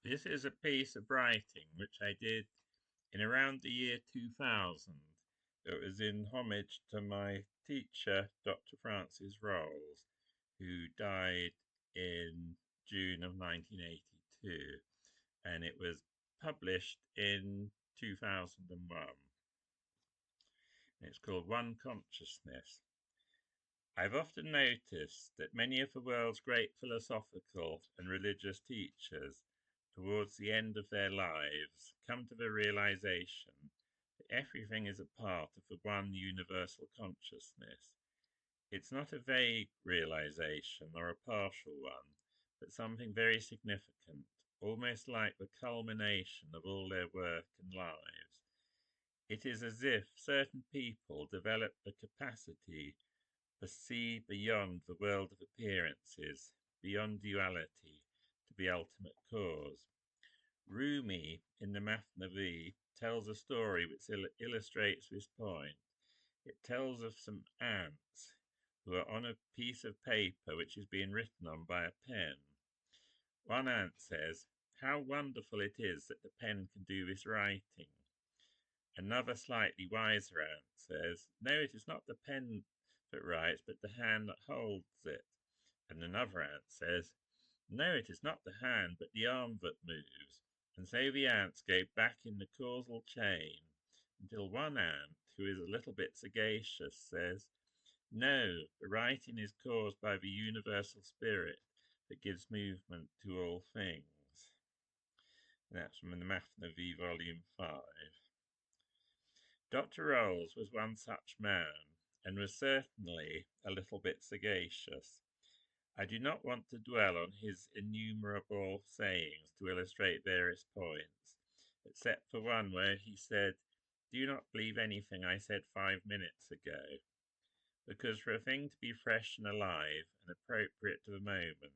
This is a piece of writing which I did in around the year 2000. It was in homage to my teacher, Dr. Francis Rolls, who died in June of 1982, and it was published in 2001. It's called One Consciousness. I've often noticed that many of the world's great philosophical and religious teachers, towards the end of their lives, come to the realization that everything is a part of the one universal consciousness. It's not a vague realization or a partial one, but something very significant, almost like the culmination of all their work and lives. It is as if certain people develop the capacity to see beyond the world of appearances, beyond duality, to the ultimate cause. Rumi, in the Masnavi, tells a story which illustrates this point. It tells of some ants who are on a piece of paper which is being written on by a pen. One ant says, "How wonderful it is that the pen can do this writing." Another slightly wiser ant says, "No, it is not the pen that writes, but the hand that holds it." And another ant says, "No, it is not the hand, but the arm that moves." And so the ants go back in the causal chain until one ant, who is a little bit sagacious, says, "No, the writing is caused by the universal spirit that gives movement to all things." And that's from the Masnavi, Volume 5. Dr. Rolls was one such man, and was certainly a little bit sagacious. I do not want to dwell on his innumerable sayings to illustrate various points, except for one where he said, "Do not believe anything I said 5 minutes ago," because for a thing to be fresh and alive and appropriate to the moment,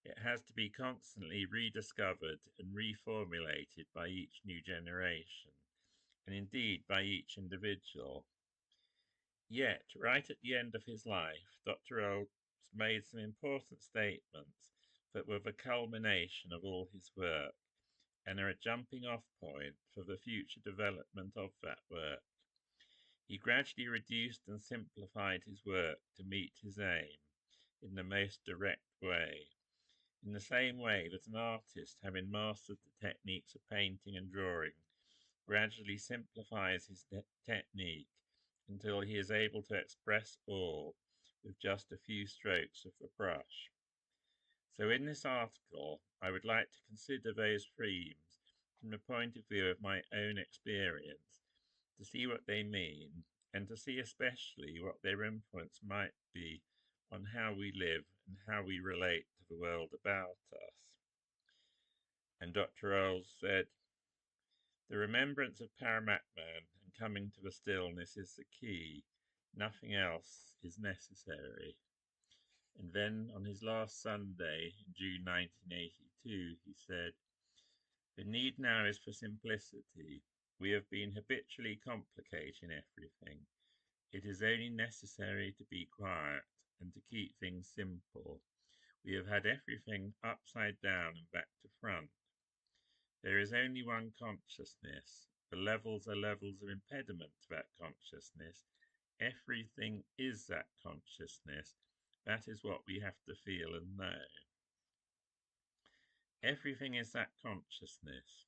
it has to be constantly rediscovered and reformulated by each new generation, and indeed by each individual. Yet, right at the end of his life, Dr. Rolls made some important statements that were the culmination of all his work and are a jumping off point for the future development of that work. He gradually reduced and simplified his work to meet his aim in the most direct way, in the same way that an artist, having mastered the techniques of painting and drawing, gradually simplifies his technique until he is able to express all with just a few strokes of the brush. So in this article, I would like to consider those themes from the point of view of my own experience, to see what they mean, and to see especially what their influence might be on how we live and how we relate to the world about us. And Dr. Rolls said, "The remembrance of Paramatman and coming to the stillness is the key. Nothing else is necessary." And then on his last Sunday in June 1982, he said, "The need now is for simplicity. We have been habitually complicating everything. It is only necessary to be quiet and to keep things simple. We have had everything upside down and back to front. There is only one consciousness. The levels are levels of impediment to that consciousness. Everything is that consciousness. That is what we have to feel and know. Everything is that consciousness."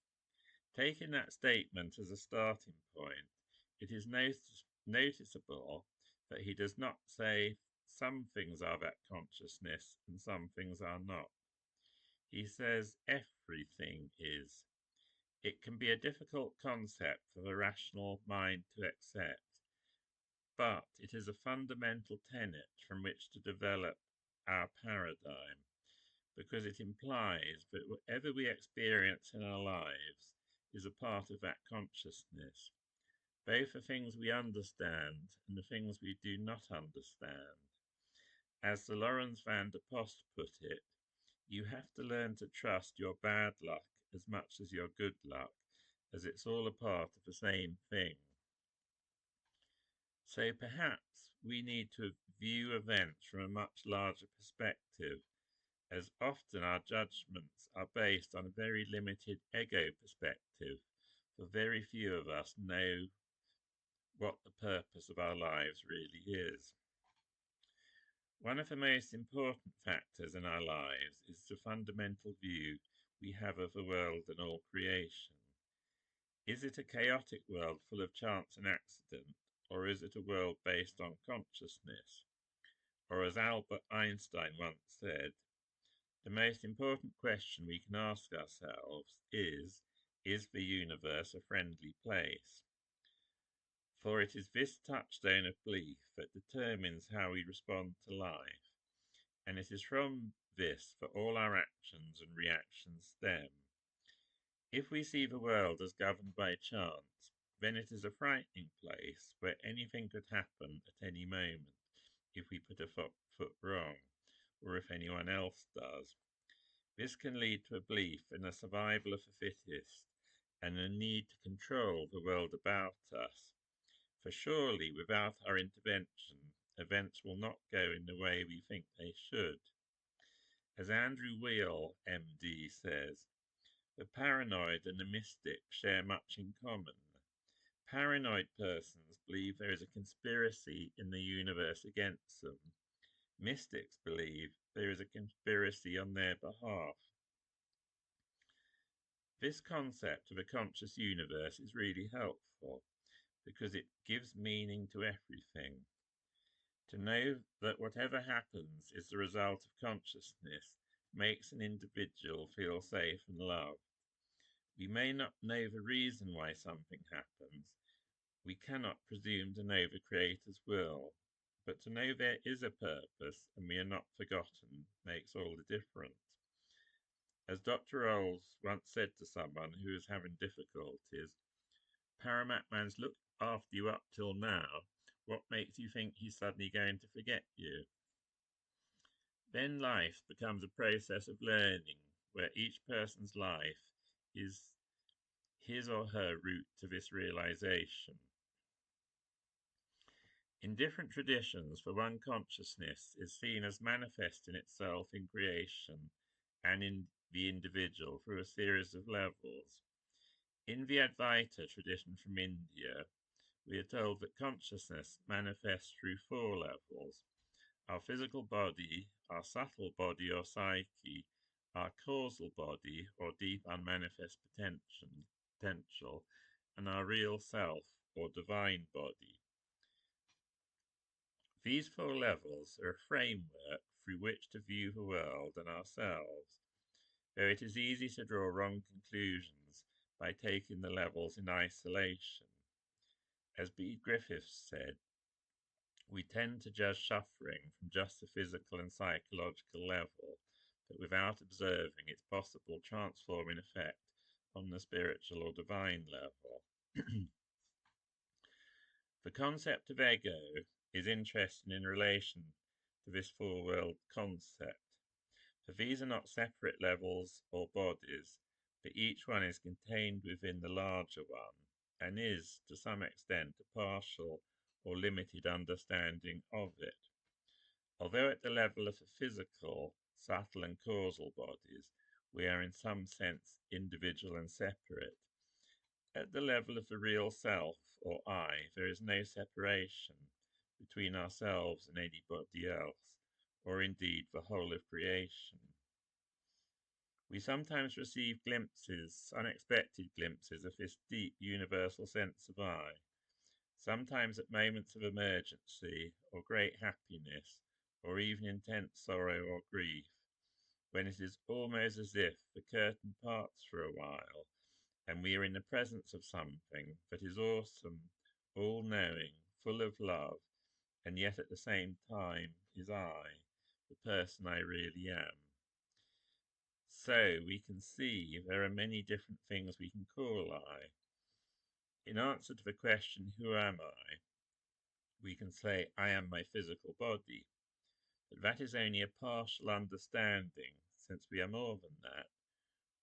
Taking that statement as a starting point, it is noticeable that he does not say some things are that consciousness and some things are not. He says everything is. It can be a difficult concept for the rational mind to accept, but it is a fundamental tenet from which to develop our paradigm, because it implies that whatever we experience in our lives is a part of that consciousness, both the things we understand and the things we do not understand. As the Lawrence van der Post put it, you have to learn to trust your bad luck as much as your good luck, as it's all a part of the same thing. So perhaps we need to view events from a much larger perspective, as often our judgments are based on a very limited ego perspective, for very few of us know what the purpose of our lives really is. One of the most important factors in our lives is the fundamental view we have of the world and all creation. Is it a chaotic world full of chance and accident, or is it a world based on consciousness? Or, as Albert Einstein once said, the most important question we can ask ourselves is the universe a friendly place? For it is this touchstone of belief that determines how we respond to life, and it is from this that all our actions and reactions stem. If we see the world as governed by chance, then it is a frightening place where anything could happen at any moment if we put a foot wrong, or if anyone else does. This can lead to a belief in the survival of the fittest and a need to control the world about us. For surely, without our intervention, events will not go in the way we think they should. As Andrew Weil, MD, says, the paranoid and the mystic share much in common. Paranoid persons believe there is a conspiracy in the universe against them. Mystics believe there is a conspiracy on their behalf. This concept of a conscious universe is really helpful because it gives meaning to everything. To know that whatever happens is the result of consciousness makes an individual feel safe and loved. We may not know the reason why something happens. We cannot presume to know the Creator's will, but to know there is a purpose and we are not forgotten makes all the difference. As Dr. Rolls once said to someone who was having difficulties, Paramatman's looked after you up till now. What makes you think he's suddenly going to forget you? Then life becomes a process of learning where each person's life is his or her route to this realization. In different traditions, the one consciousness is seen as manifesting itself in creation and in the individual through a series of levels. In the Advaita tradition from India, we are told that consciousness manifests through four levels: our physical body, our subtle body or psyche, our causal body or deep unmanifest potential, and our real self or divine body. These four levels are a framework through which to view the world and ourselves, though it is easy to draw wrong conclusions by taking the levels in isolation. As B. Griffiths said, we tend to judge suffering from just the physical and psychological level, but without observing its possible transforming effect on the spiritual or divine level. The concept of ego is interesting in relation to this four-world concept, for these are not separate levels or bodies, but each one is contained within the larger one, and is, to some extent, a partial or limited understanding of it. Although at the level of the physical, subtle and causal bodies, we are in some sense individual and separate, at the level of the real self, or I, there is no separation between ourselves and anybody else, or indeed the whole of creation. We sometimes receive glimpses, unexpected glimpses, of this deep universal sense of I, sometimes at moments of emergency, or great happiness, or even intense sorrow or grief, when it is almost as if the curtain parts for a while, and we are in the presence of something that is awesome, all-knowing, full of love, and yet at the same time is I, the person I really am. So we can see there are many different things we can call I. In answer to the question, who am I? We can say, I am my physical body, but that is only a partial understanding, since we are more than that.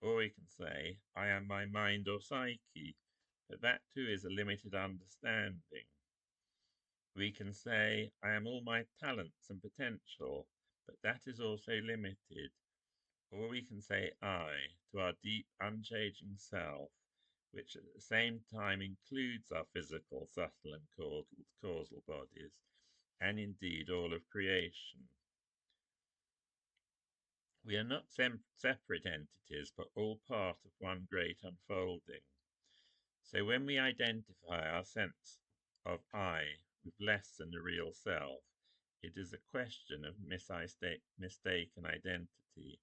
Or we can say, I am my mind or psyche, but that too is a limited understanding. We can say, I am all my talents and potential, but that is also limited. Or we can say I to our deep, unchanging self, which at the same time includes our physical, subtle, and causal bodies, and indeed all of creation. We are not separate entities, but all part of one great unfolding. So when we identify our sense of I with less than the real self, it is a question of mistaken identity.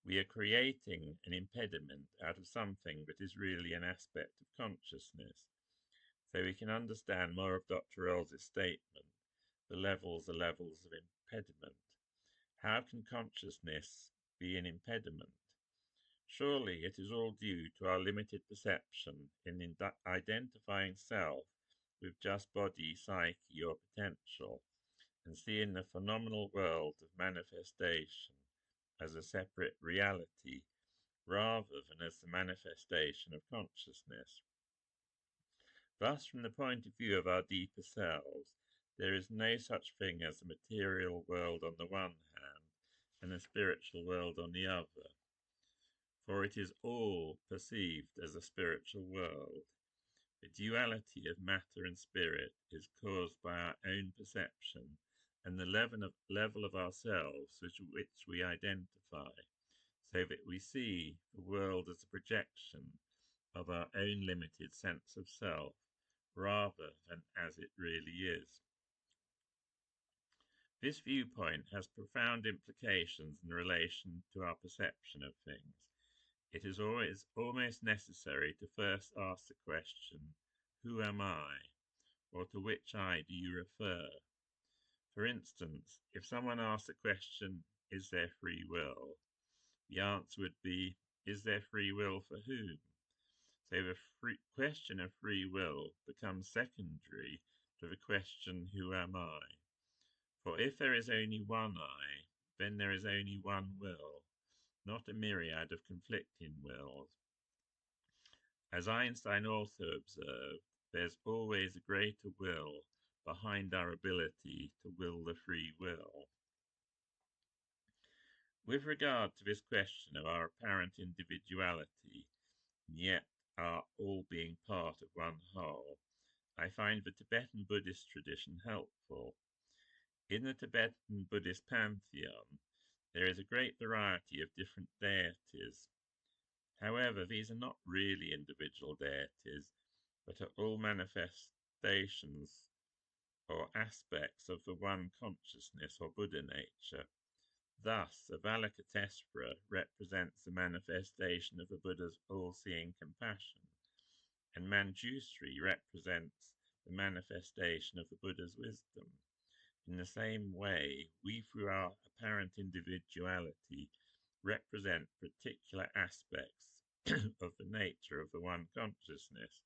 We are creating an impediment out of something that is really an aspect of consciousness. So we can understand more of Dr. Rawls's statement, the levels are levels of impediment. How can consciousness be an impediment? Surely it is all due to our limited perception in identifying self with just body, psyche, or potential, and seeing the phenomenal world of manifestation as a separate reality rather than as the manifestation of consciousness. Thus, from the point of view of our deeper selves, there is no such thing as a material world on the one hand and a spiritual world on the other, for it is all perceived as a spiritual world. The duality of matter and spirit is caused by our own perception and the level of ourselves which we identify, so that we see the world as a projection of our own limited sense of self rather than as it really is. This viewpoint has profound implications in relation to our perception of things. It is always almost necessary to first ask the question, who am I? Or to which I do you refer? For instance, if someone asks the question, is there free will? The answer would be, is there free will for whom? So the question of free will becomes secondary to the question, who am I? For if there is only one I, then there is only one will, not a myriad of conflicting wills. As Einstein also observed, there's always a greater will behind our ability to will the free will. With regard to this question of our apparent individuality, and yet our all being part of one whole, I find the Tibetan Buddhist tradition helpful. In the Tibetan Buddhist pantheon, there is a great variety of different deities. However, these are not really individual deities, but are all manifestations or aspects of the one consciousness or Buddha nature. Thus, Avalokiteshvara represents the manifestation of the Buddha's all-seeing compassion, and Manjushri represents the manifestation of the Buddha's wisdom. In the same way, we, through our apparent individuality, represent particular aspects of the nature of the one consciousness,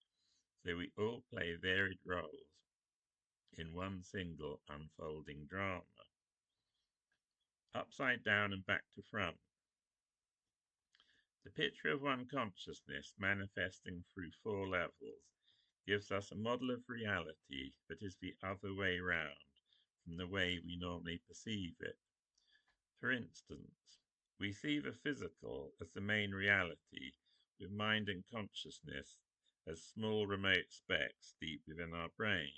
so we all play varied roles in one single unfolding drama. Upside down and back to front. The picture of one consciousness manifesting through four levels gives us a model of reality that is the other way round from the way we normally perceive it. For instance, we see the physical as the main reality, with mind and consciousness as small remote specks deep within our brain.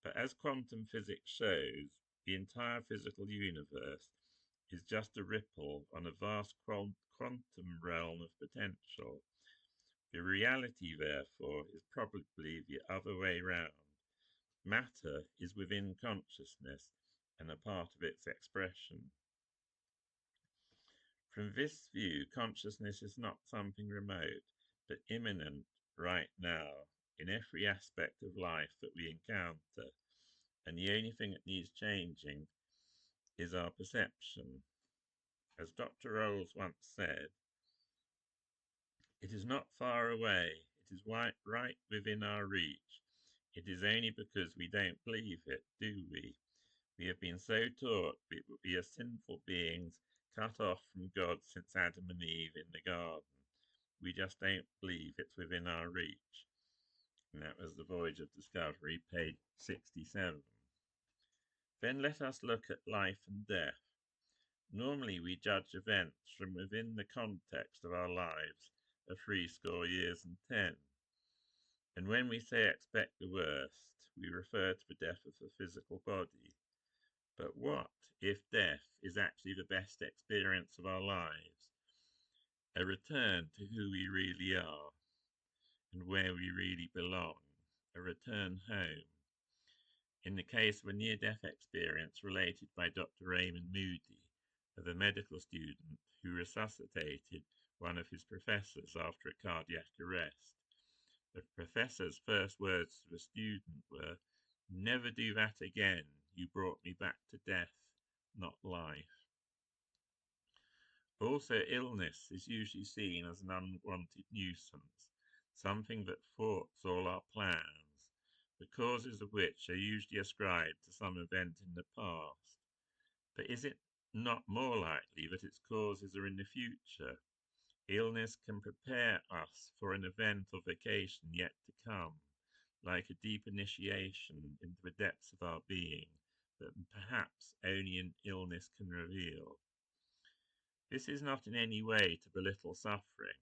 But as quantum physics shows, the entire physical universe is just a ripple on a vast quantum realm of potential. The reality, therefore, is probably the other way round. Matter is within consciousness and a part of its expression. From this view, consciousness is not something remote, but immanent right now in every aspect of life that we encounter, and the only thing that needs changing is our perception. As Dr. Rawls once said, it is not far away, it is right within our reach. It is only because we don't believe it, do we? We have been so taught that we are sinful beings cut off from God since Adam and Eve in the garden. We just don't believe it's within our reach. And that was The Voyage of Discovery, page 67. Then let us look at life and death. Normally we judge events from within the context of our lives of 60 years and 10. And when we say expect the worst, we refer to the death of the physical body. But what if death is actually the best experience of our lives? A return to who we really are and where we really belong, a return home. In the case of a near death experience related by Dr. Raymond Moody, of a medical student who resuscitated one of his professors after a cardiac arrest, the professor's first words to the student were, "Never do that again. You brought me back to death, not life." Also, illness is usually seen as an unwanted nuisance, something that thwarts all our plans, the causes of which are usually ascribed to some event in the past. But is it not more likely that its causes are in the future? Illness can prepare us for an event or vacation yet to come, like a deep initiation into the depths of our being that perhaps only an illness can reveal. This is not in any way to belittle suffering,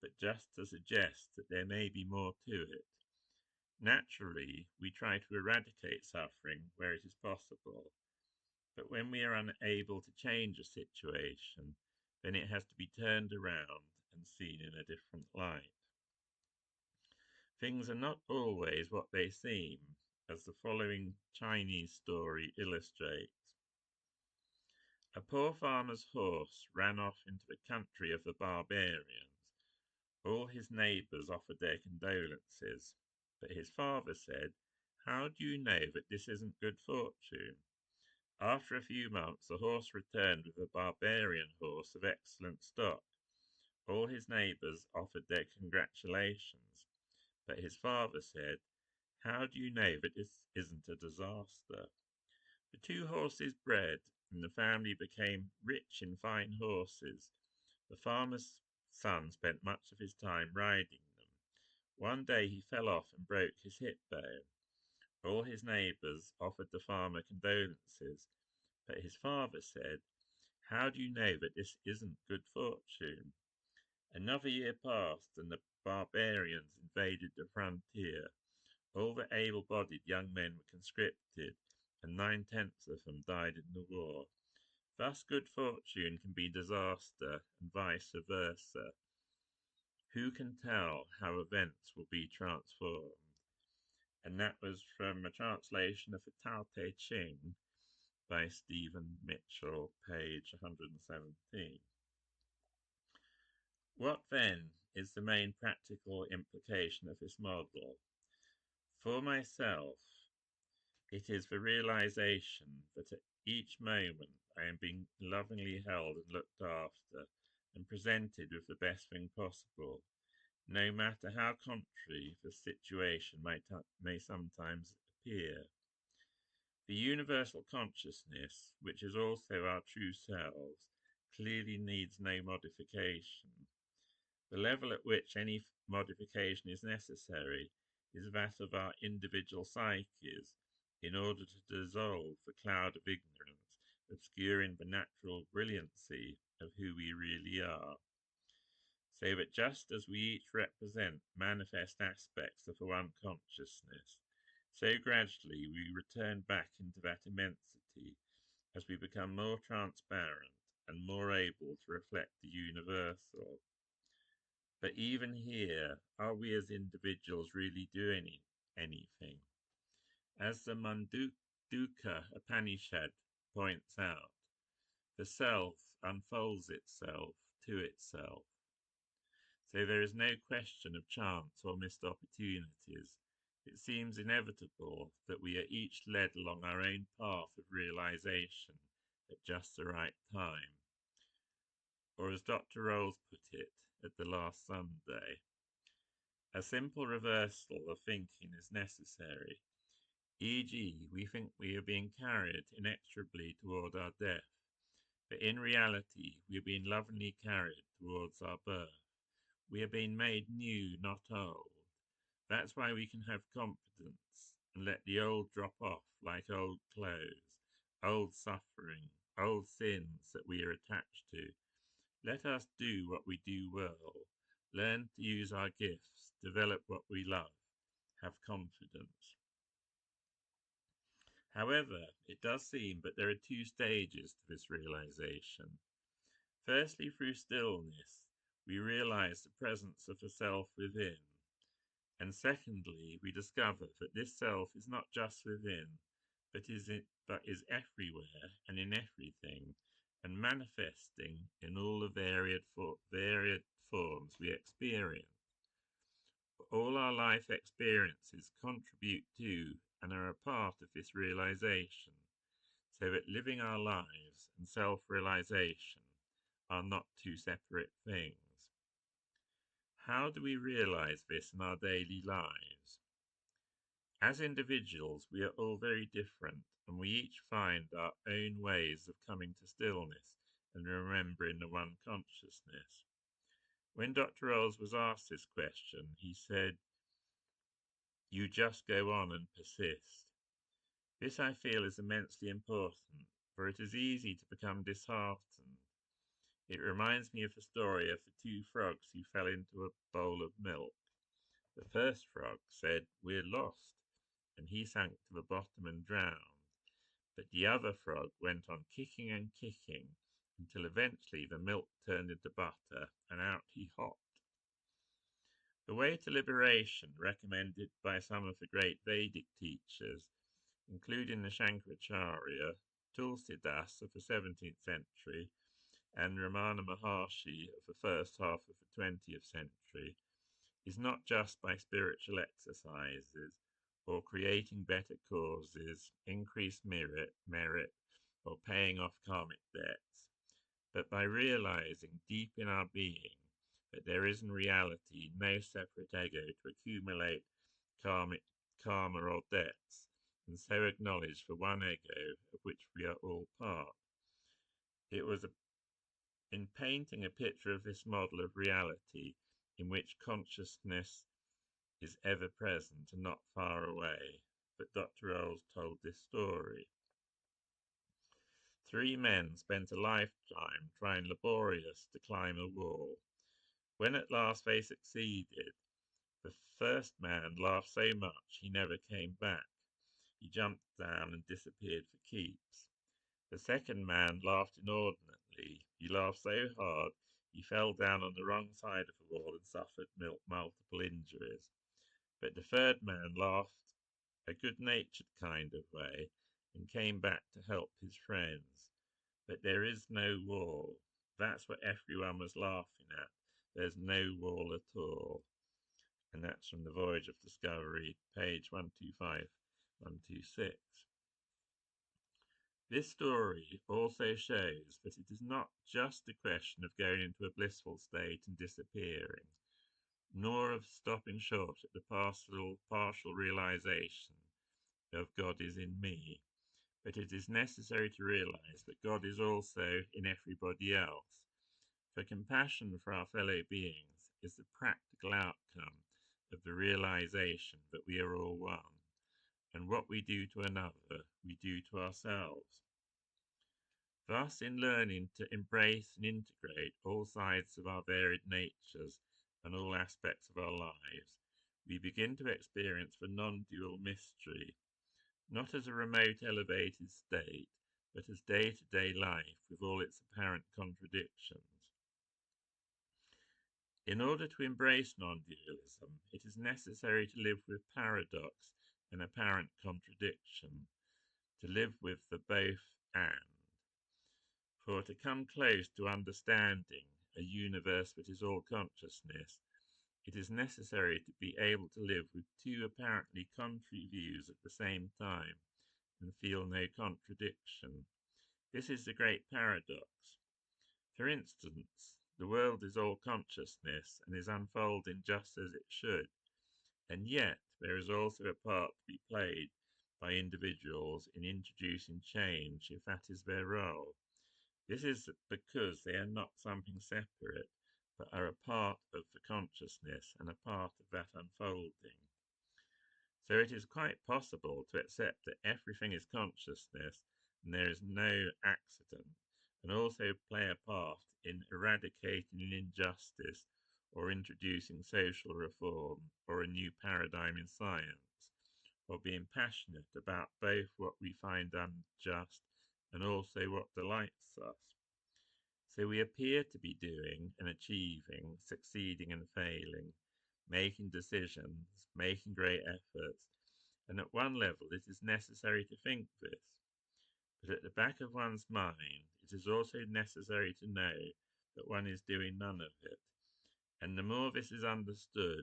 but just to suggest that there may be more to it. Naturally, we try to eradicate suffering where it is possible, but when we are unable to change a situation, then it has to be turned around and seen in a different light. Things are not always what they seem, as the following Chinese story illustrates. A poor farmer's horse ran off into the country of the barbarians. All his neighbours offered their condolences, but his father said, "How do you know that this isn't good fortune?" After a few months, the horse returned with a barbarian horse of excellent stock. All his neighbours offered their congratulations, but his father said, "How do you know that this isn't a disaster?" The two horses bred, and the family became rich in fine horses. The farmer's son spent much of his time riding them. One day he fell off and broke his hip bone. All his neighbours offered the farmer condolences, but his father said, "How do you know that this isn't good fortune?" Another year passed, and the barbarians invaded the frontier. All the able-bodied young men were conscripted, and 9/10 of them died in the war. Thus good fortune can be disaster, and vice versa. Who can tell how events will be transformed? And that was from a translation of the Tao Te Ching by Stephen Mitchell, page 117. What then is the main practical implication of this model? For myself, it is the realization that at each moment I am being lovingly held and looked after and presented with the best thing possible, no matter how contrary the situation may sometimes appear. The universal consciousness, which is also our true selves, clearly needs no modification. The level at which any modification is necessary is that of our individual psyches, in order to dissolve the cloud of ignorance obscuring the natural brilliancy of who we really are. So that just as we each represent manifest aspects of the one consciousness, so gradually we return back into that immensity as we become more transparent and more able to reflect the universal. But even here, are we as individuals really doing anything? As the Mandukya Upanishad points out, the self unfolds itself to itself. So there is no question of chance or missed opportunities. It seems inevitable that we are each led along our own path of realization at just the right time. Or as Dr. Rolls put it at the last Sunday, a simple reversal of thinking is necessary. E.g., we think we are being carried inexorably toward our death, but in reality we are being lovingly carried towards our birth. We are being made new, not old. That's why we can have confidence and let the old drop off like old clothes, old suffering, old sins that we are attached to. Let us do what we do well, learn to use our gifts, develop what we love, have confidence. However, it does seem that there are two stages to this realization. Firstly, through stillness, we realize the presence of the self within. And secondly, we discover that this self is not just within, but is everywhere and in everything, and manifesting in all the varied forms we experience. All our life experiences contribute to and are a part of this realization, so that living our lives and self realization are not two separate things. How do we realize this in our daily lives? As individuals, we are all very different, and we each find our own ways of coming to stillness and remembering the one consciousness. When Dr. Rolls was asked this question, he said, "You just go on and persist." This I feel is immensely important, for it is easy to become disheartened. It reminds me of the story of the two frogs who fell into a bowl of milk. The first frog said, "We're lost," and he sank to the bottom and drowned. But the other frog went on kicking and kicking until eventually the milk turned into butter and out he hopped. The way to liberation, recommended by some of the great Vedic teachers, including the Shankaracharya, Tulsidas of the 17th century, and Ramana Maharshi of the first half of the 20th century, is not just by spiritual exercises or creating better causes, increased merit, or paying off karmic debts, but by realizing deep in our being that there is in reality no separate ego to accumulate karmic karma or debts, and so acknowledge the one ego of which we are all part. It was in painting a picture of this model of reality in which consciousness is ever present and not far away, but Dr. Rolls told this story. Three men spent a lifetime trying laborious to climb a wall. When at last they succeeded, the first man laughed so much he never came back. He jumped down and disappeared for keeps. The second man laughed inordinately. He laughed so hard he fell down on the wrong side of the wall and suffered multiple injuries. But the third man laughed a good-natured kind of way and came back to help his friends. But there is no wall. That's what everyone was laughing at. There's no wall at all. And that's from the Voyage of Discovery, page 125, 126. This story also shows that it is not just a question of going into a blissful state and disappearing, nor of stopping short at the partial realization of God is in me, but it is necessary to realize that God is also in everybody else. For compassion for our fellow beings is the practical outcome of the realization that we are all one, and what we do to another, we do to ourselves. Thus, in learning to embrace and integrate all sides of our varied natures and all aspects of our lives, we begin to experience the non-dual mystery, not as a remote elevated state, but as day-to-day life with all its apparent contradictions. In order to embrace non-dualism, it is necessary to live with paradox and apparent contradiction, to live with the both and. For to come close to understanding a universe that is all consciousness, it is necessary to be able to live with two apparently contrary views at the same time and feel no contradiction. This is the great paradox. For instance, the world is all consciousness and is unfolding just as it should, and yet there is also a part to be played by individuals in introducing change if that is their role. This is because they are not something separate, but are a part of the consciousness and a part of that unfolding. So it is quite possible to accept that everything is consciousness and there is no accident, and also play a part in eradicating an injustice or introducing social reform or a new paradigm in science, or being passionate about both what we find unjust and also what delights us. So we appear to be doing and achieving, succeeding and failing, making decisions, making great efforts, and at one level it is necessary to think this. But at the back of one's mind, it is also necessary to know that one is doing none of it. And the more this is understood,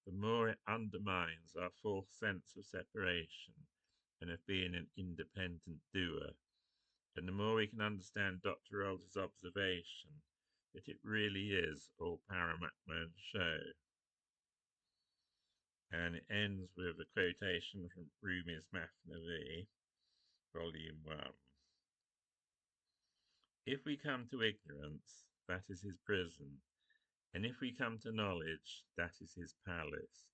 the more it undermines our false sense of separation and of being an independent doer. And the more we can understand Dr. Rolder's observation that it really is all Paramatman's show. And it ends with a quotation from Rumi's Masnavi, Volume 1. If we come to ignorance, that is his prison, and if we come to knowledge, that is his palace,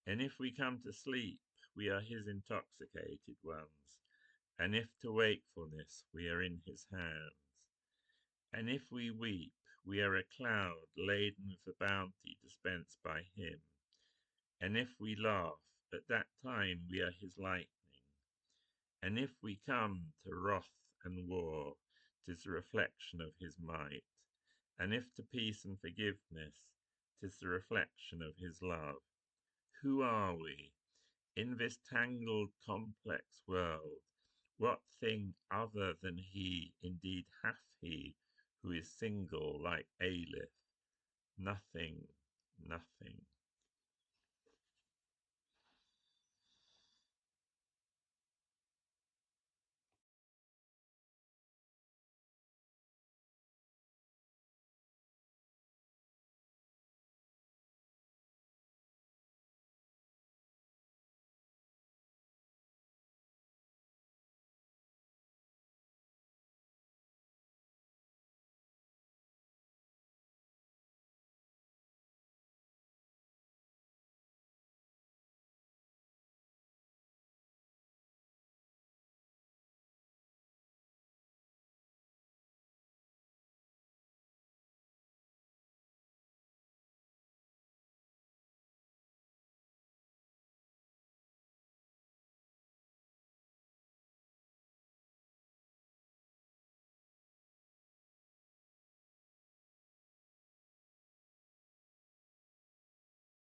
and if we come to sleep, we are his intoxicated ones, and if to wakefulness, we are in his hands. And if we weep, we are a cloud laden with the bounty dispensed by him, and if we laugh, at that time we are his lightning. And if we come to wrath and war, 'tis the reflection of his might, and if to peace and forgiveness, 'tis the reflection of his love. Who are we? In this tangled, complex world, what thing other than he indeed hath he who is single like Aleph? Nothing, nothing.